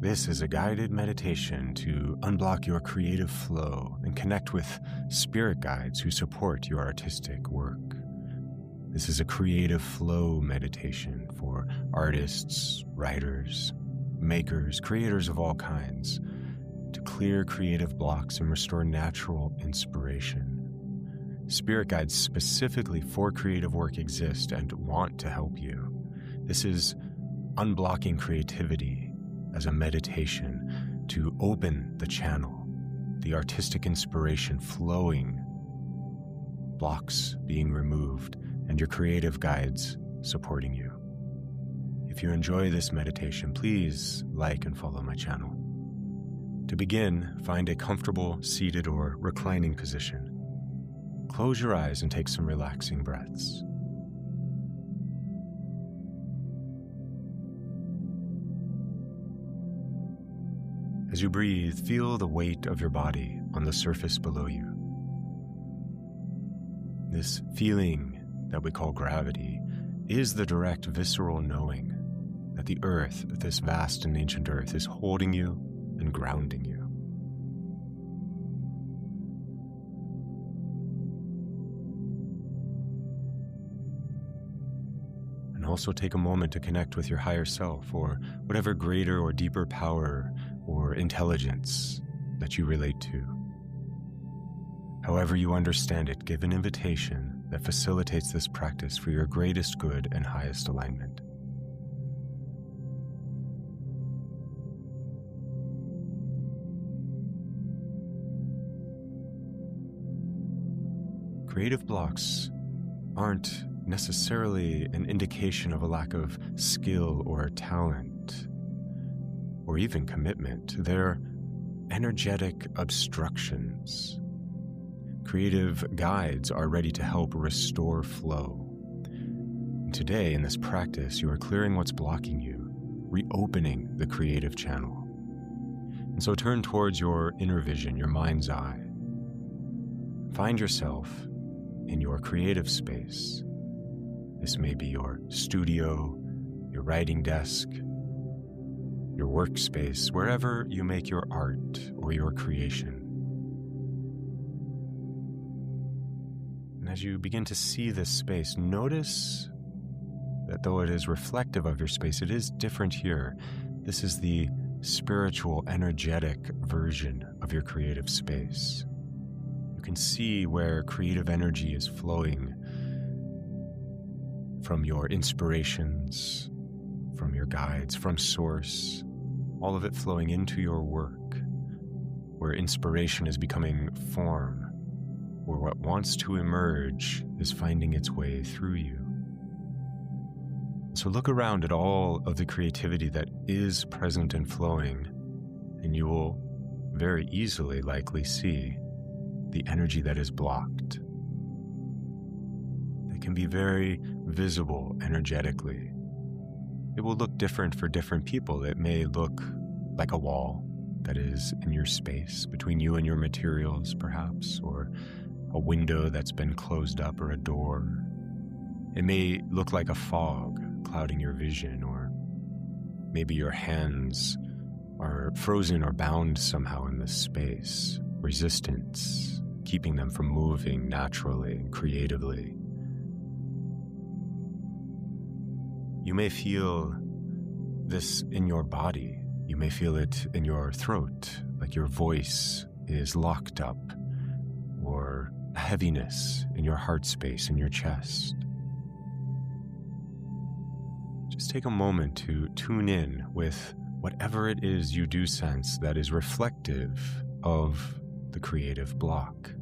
This is a guided meditation to unblock your creative flow and connect with spirit guides who support your artistic work. This is a creative flow meditation for artists, writers, makers, creators of all kinds, to clear creative blocks and restore natural inspiration. Spirit guides specifically for creative work exist and want to help you. This is unblocking creativity as a meditation to open the channel, the artistic inspiration flowing, blocks being removed, and your creative guides supporting you. If you enjoy this meditation, please like and follow my channel. To begin, find a comfortable seated or reclining position. Close your eyes and take some relaxing breaths. As you breathe, feel the weight of your body on the surface below you. This feeling that we call gravity is the direct visceral knowing that the earth, this vast and ancient earth, is holding you and grounding you. And also take a moment to connect with your higher self or whatever greater or deeper power or intelligence that you relate to. However you understand it, give an invitation that facilitates this practice for your greatest good and highest alignment. Creative blocks aren't necessarily an indication of a lack of skill or talent, or even commitment. They're energetic obstructions. Creative guides are ready to help restore flow. And today, in this practice, you are clearing what's blocking you, reopening the creative channel. And so turn towards your inner vision, your mind's eye. Find yourself in your creative space. This may be your studio, your writing desk, your workspace, wherever you make your art or your creation. And as you begin to see this space, notice that though it is reflective of your space, it is different here. This is the spiritual, energetic version of your creative space. You can see where creative energy is flowing from your inspirations, from your guides, from source, all of it flowing into your work, where inspiration is becoming form, where what wants to emerge is finding its way through you. So look around at all of the creativity that is present and flowing, and you will very easily likely see the energy that is blocked. It can be very visible energetically. It will look different for different people. It may look like a wall that is in your space between you and your materials, perhaps, or a window that's been closed up, or a door. It may look like a fog clouding your vision, or maybe your hands are frozen or bound somehow in this space, resistance, keeping them from moving naturally and creatively. You may feel this in your body. You may feel it in your throat, like your voice is locked up, or a heaviness in your heart space, in your chest. Just take a moment to tune in with whatever it is you do sense that is reflective of the creative block.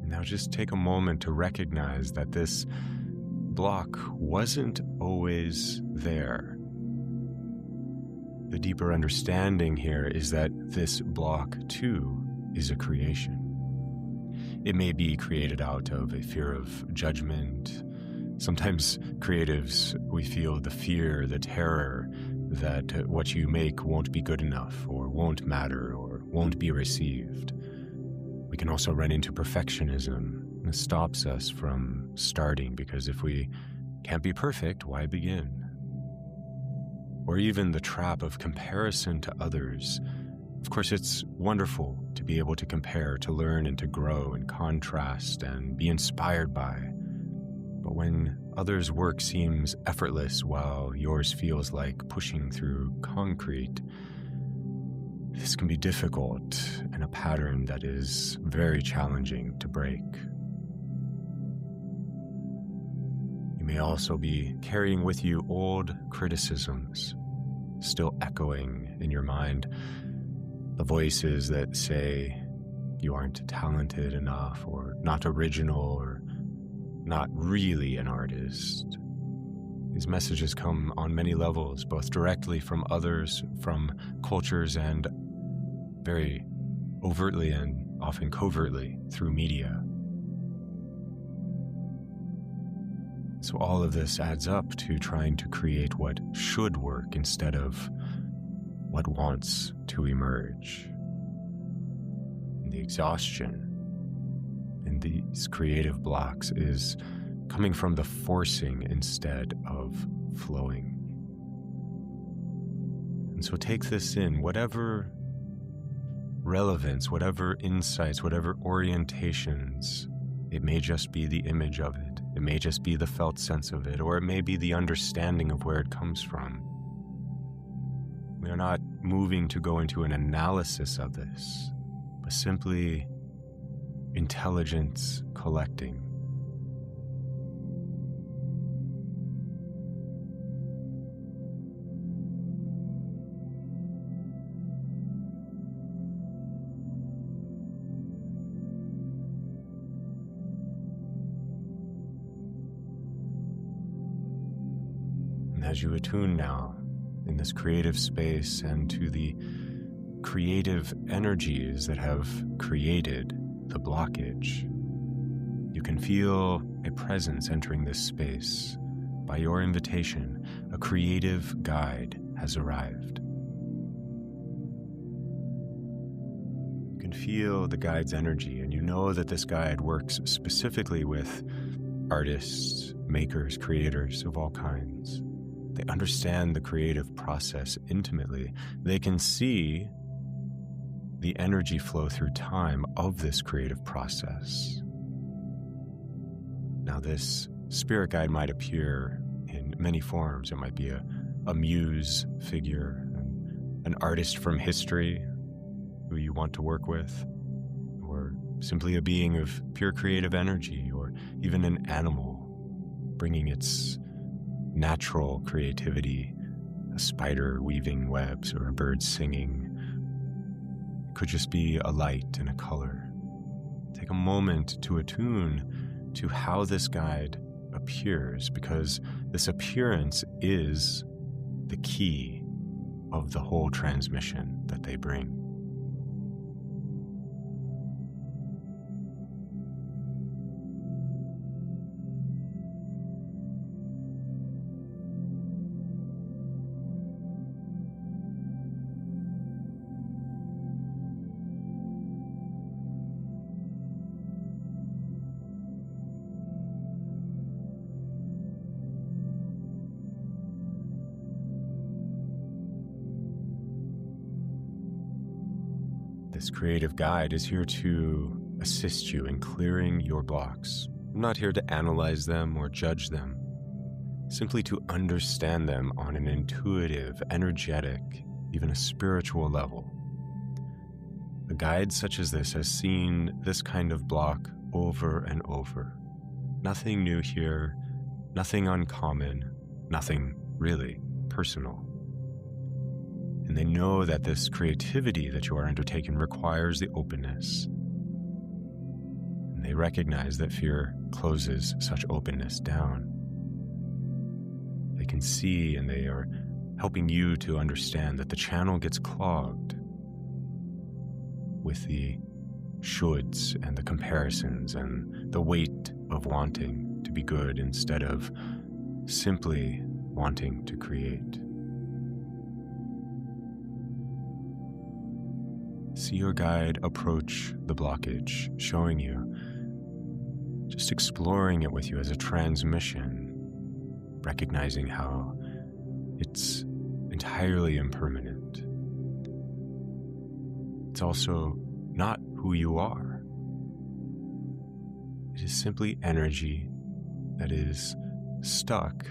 Now just take a moment to recognize that this block wasn't always there. The deeper understanding here is that this block too is a creation. It may be created out of a fear of judgment, Sometimes creatives, we feel the fear, the terror that what you make won't be good enough or won't matter or won't be received. We can also run into perfectionism. It stops us from starting because if we can't be perfect, why begin? Or even the trap of comparison to others. Of course, it's wonderful to be able to compare, to learn and to grow and contrast and be inspired by. But when others' work seems effortless while yours feels like pushing through concrete, this can be difficult and a pattern that is very challenging to break. You may also be carrying with you old criticisms, still echoing in your mind, the voices that say you aren't talented enough or not original or not really an artist. These messages come on many levels, both directly from others, from cultures, and very overtly and often covertly through media. So all of this adds up to trying to create what should work instead of what wants to emerge. And the exhaustion in these creative blocks is coming from the forcing instead of flowing. And so take this in, whatever relevance, whatever insights, whatever orientations, it may just be the image of it. It may just be the felt sense of it, or it may be the understanding of where it comes from. We are not moving to go into an analysis of this, but simply intelligence collecting. And as you attune now in this creative space and to the creative energies that have created the blockage, you can feel a presence entering this space. By your invitation, a creative guide has arrived. You can feel the guide's energy, and you know that this guide works specifically with artists, makers, creators of all kinds. They understand the creative process intimately. They can see the energy flow through time of this creative process. Now, this spirit guide might appear in many forms. It might be a muse figure, an artist from history who you want to work with, or simply a being of pure creative energy, or even an animal bringing its natural creativity, a spider weaving webs or a bird singing. It could just be a light and a color. Take a moment to attune to how this guide appears, because this appearance is the key of the whole transmission that they bring. This creative guide is here to assist you in clearing your blocks. I'm not here to analyze them or judge them, simply to understand them on an intuitive, energetic, even a spiritual level. A guide such as this has seen this kind of block over and over. Nothing new here, nothing uncommon, nothing really personal. And they know that this creativity that you are undertaking requires the openness. And they recognize that fear closes such openness down. They can see, and they are helping you to understand that the channel gets clogged with the shoulds and the comparisons and the weight of wanting to to be good instead of simply wanting to create. See your guide approach the blockage, showing you, just exploring it with you as a transmission, recognizing how it's entirely impermanent. It's also not who you are. It is simply energy that is stuck,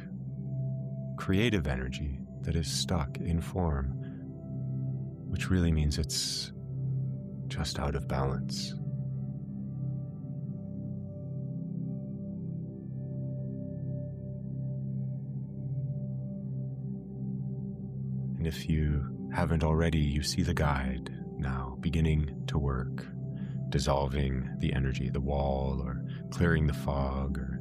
creative energy that is stuck in form, which really means it's just out of balance. And if you haven't already, you see the guide now beginning to work, dissolving the energy, the wall, or clearing the fog, or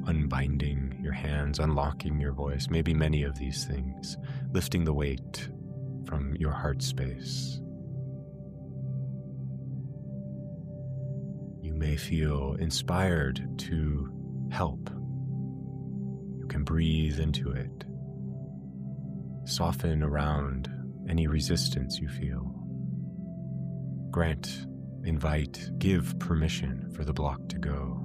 unbinding your hands, unlocking your voice, maybe many of these things, lifting the weight from your heart space. You may feel inspired to help. You can breathe into it. Soften around any resistance you feel. Grant, invite, give permission for the block to go.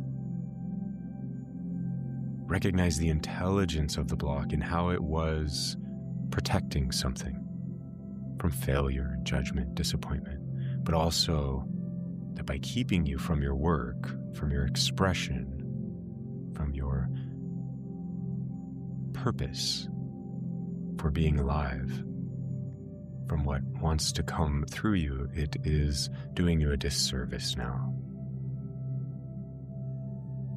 Recognize the intelligence of the block and how it was protecting something from failure, judgment, disappointment, but also that by keeping you from your work, from your expression, from your purpose for being alive, from what wants to come through you, it is doing you a disservice now.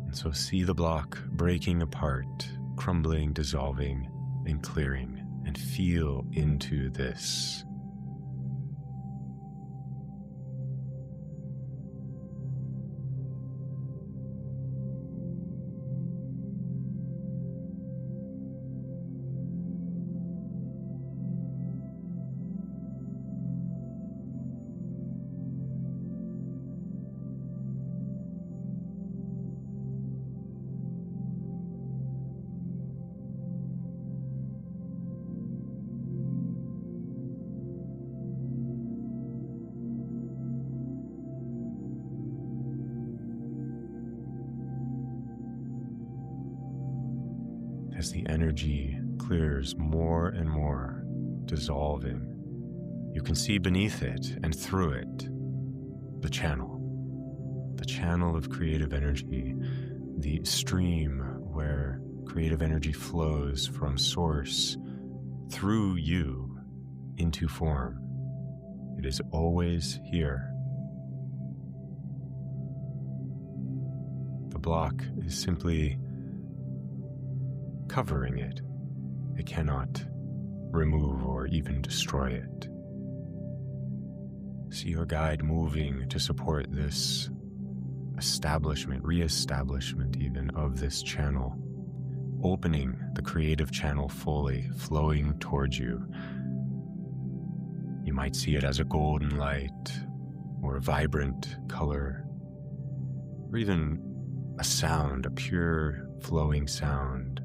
And so see the block breaking apart, crumbling, dissolving, and clearing, and feel into this. As the energy clears more and more, dissolving, you can see beneath it and through it the channel of creative energy, the stream where creative energy flows from source through you into form. It is always here. The block is simply covering it. It cannot remove or even destroy it. See your guide moving to support this establishment, re-establishment even of this channel, opening the creative channel fully, flowing towards you. You might see it as a golden light or a vibrant color, or even a sound, a pure flowing sound.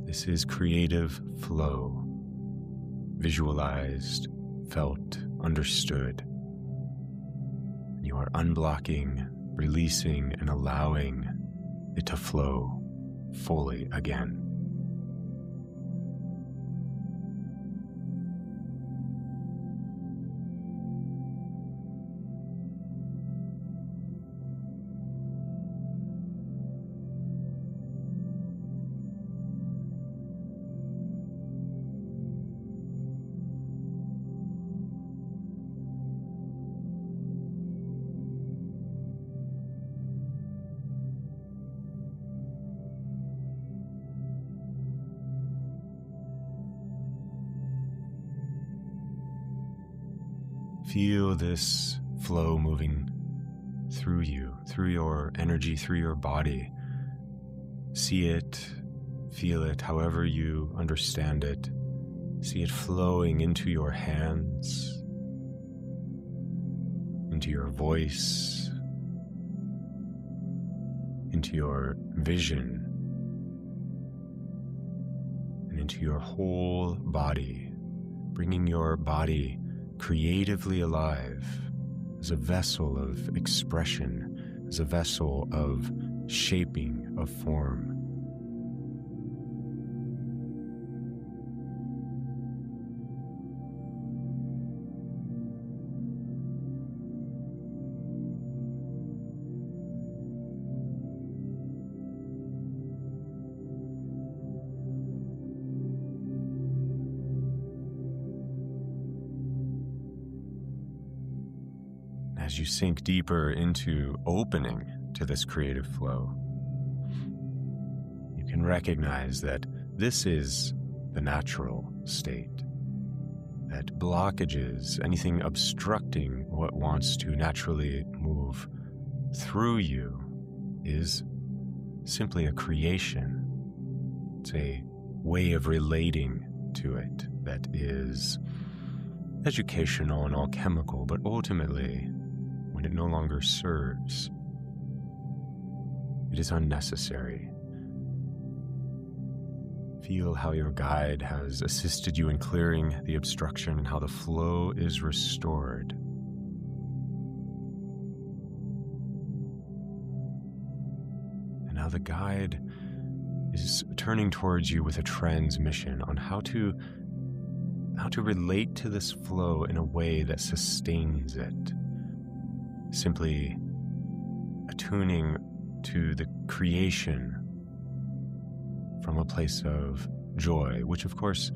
This is creative flow, visualized, felt, understood. You are unblocking, releasing, and allowing it to flow fully again. Feel this flow moving through you, through your energy, through your body. See it, feel it, however you understand it. See it flowing into your hands, into your voice, into your vision and into your whole body, bringing your body creatively alive as a vessel of expression, as a vessel of shaping of form. As you sink deeper into opening to this creative flow, you can recognize that this is the natural state, that blockages, anything obstructing what wants to naturally move through you, is simply a creation. It's a way of relating to it that is educational and alchemical, but ultimately, when it no longer serves, it is unnecessary. Feel how your guide has assisted you in clearing the obstruction and how the flow is restored. And now the guide is turning towards you with a transmission on how to relate to this flow in a way that sustains it. Simply attuning to the creation from a place of joy, which of course,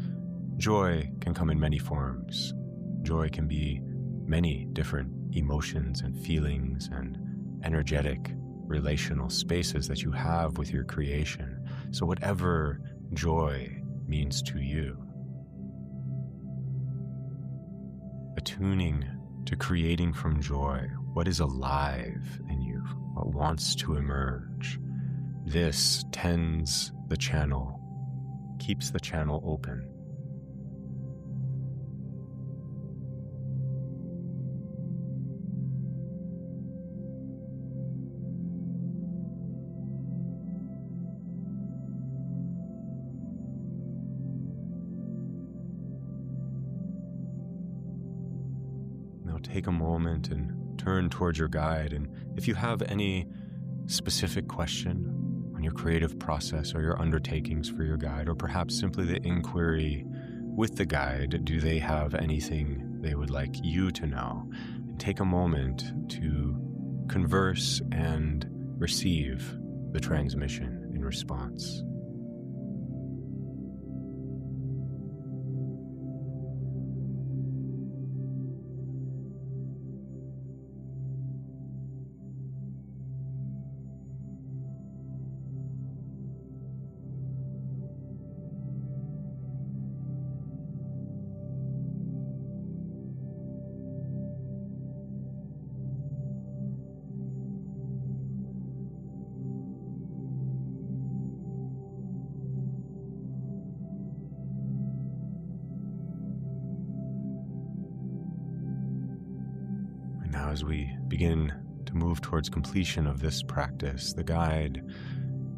joy can come in many forms. Joy can be many different emotions and feelings and energetic relational spaces that you have with your creation. So whatever joy means to you, attuning to creating from joy what is alive in you, what wants to emerge. This tends the channel, keeps the channel open. Now take a moment and turn towards your guide, and if you have any specific question on your creative process or your undertakings for your guide, or perhaps simply the inquiry with the guide, do they have anything they would like you to know? And take a moment to converse and receive the transmission in response. Now, as we begin to move towards completion of this practice, the guide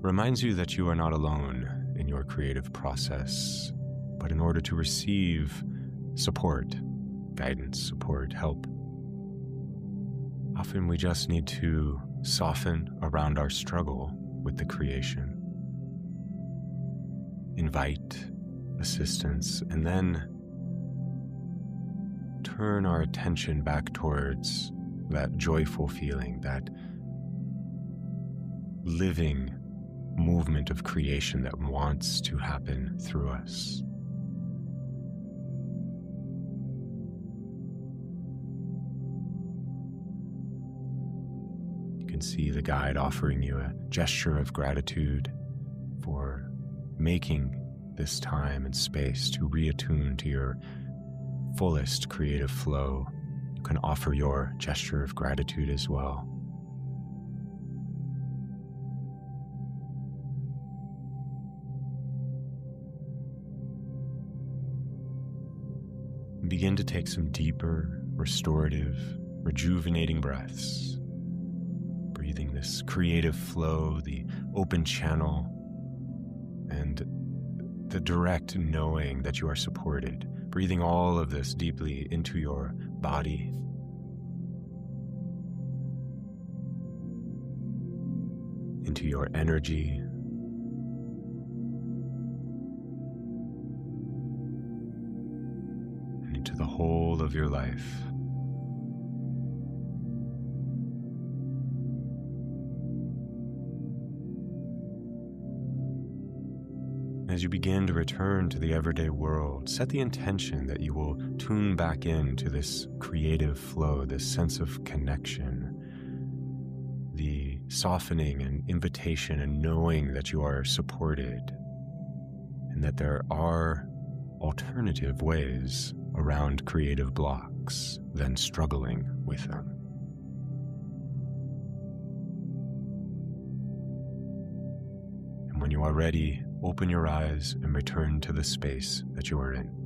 reminds you that you are not alone in your creative process, but in order to receive support, guidance, support, help, often we just need to soften around our struggle with the creation, invite assistance, and then turn our attention back towards that joyful feeling, that living movement of creation that wants to happen through us. You can see the guide offering you a gesture of gratitude for making this time and space to reattune to your fullest creative flow. You can offer your gesture of gratitude as well. Begin to take some deeper, restorative, rejuvenating breaths. breathing this creative flow, the open channel, and the direct knowing that you are supported. Breathing all of this deeply into your body. Into your energy. And into the whole of your life. As you begin to return to the everyday world, set the intention that you will tune back into this creative flow, this sense of connection, the softening and invitation and knowing that you are supported and that there are alternative ways around creative blocks than struggling with them. And when you are ready, open your eyes and return to the space that you are in.